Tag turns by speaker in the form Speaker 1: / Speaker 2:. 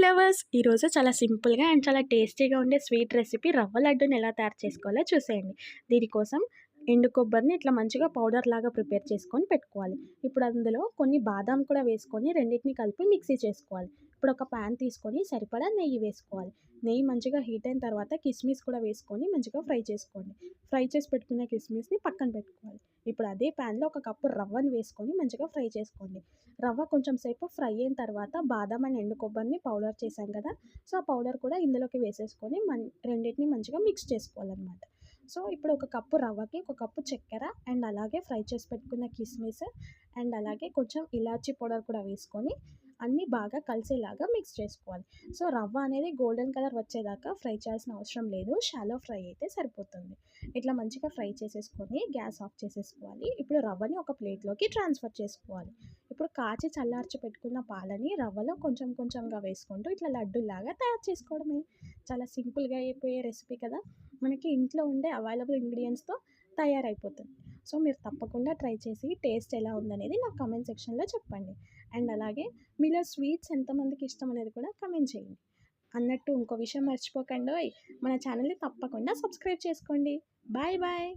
Speaker 1: Lovers ఈరోజు చాలా సింపుల్గా అండ్ చాలా టేస్టీగా ఉండే స్వీట్ రెసిపీ రవ్వ లడ్డూని ఎలా తయారు చేసుకోవాలో చూసేయండి. దీనికోసం ఎండు కొబ్బరిని ఇట్లా మంచిగా పౌడర్ లాగా ప్రిపేర్ చేసుకొని పెట్టుకోవాలి. ఇప్పుడు అందులో కొన్ని బాదాం కూడా వేసుకొని రెండింటిని కలిపి మిక్సీ చేసుకోవాలి. ఇప్పుడు ఒక ప్యాన్ తీసుకొని సరిపడా నెయ్యి వేసుకోవాలి. నెయ్యి మంచిగా హీట్ అయిన తర్వాత కిస్మిస్ కూడా వేసుకొని మంచిగా ఫ్రై చేసుకోండి. ఫ్రై చేసి పెట్టుకున్న కిస్మిస్ని పక్కన పెట్టుకోవాలి. ఇప్పుడు అదే ప్యాన్లో ఒక కప్పు రవ్వని వేసుకొని మంచిగా ఫ్రై చేసుకోండి. రవ్వ కొంచెం సేపు ఫ్రై అయిన తర్వాత బాదాం అండ్ ఎండు కొబ్బరిని పౌడర్ చేశాం కదా, సో ఆ పౌడర్ కూడా ఇందులోకి వేసేసుకొని రెండింటిని మంచిగా మిక్స్ చేసుకోవాలన్నమాట. సో ఇప్పుడు ఒక కప్పు రవ్వకి ఒక కప్పు చక్కెర అండ్ అలాగే ఫ్రై చేసి పెట్టుకున్న కిస్మిస్ అండ్ అలాగే కొంచెం ఇలాచీ పౌడర్ కూడా వేసుకొని అన్నీ బాగా కలిసేలాగా మిక్స్ చేసుకోవాలి. సో రవ్వ అనేది గోల్డెన్ కలర్ వచ్చేదాకా ఫ్రై చేయాల్సిన అవసరం లేదు, షాలో ఫ్రై అయితే సరిపోతుంది. ఇట్లా మంచిగా ఫ్రై చేసేసుకొని గ్యాస్ ఆఫ్ చేసేసుకోవాలి. ఇప్పుడు రవ్వని ఒక ప్లేట్లోకి ట్రాన్స్ఫర్ చేసుకోవాలి. ఇప్పుడు కాచి చల్లార్చి పెట్టుకున్న పాలని రవ్వలో కొంచెం కొంచెంగా వేసుకుంటూ ఇట్లా లడ్డూలాగా తయారు చేసుకోవడమే. చాలా సింపుల్గా అయిపోయే రెసిపీ కదా, మనకి ఇంట్లో ఉండే అవైలబుల్ ఇంగ్రీడియంట్స్తో తయారైపోతుంది. సో మీరు తప్పకుండా ట్రై చేసి టేస్ట్ ఎలా ఉందనేది నాకు కామెంట్ సెక్షన్లో చెప్పండి. అండ్ అలాగే మీలో స్వీట్స్ ఎంతమందికి ఇష్టం అనేది కూడా కామెంట్ చేయండి. అన్నట్టు ఇంకో విషయం మర్చిపోకండి, మన ఛానల్ని తప్పకుండా సబ్స్క్రైబ్ చేసుకోండి. Bye bye.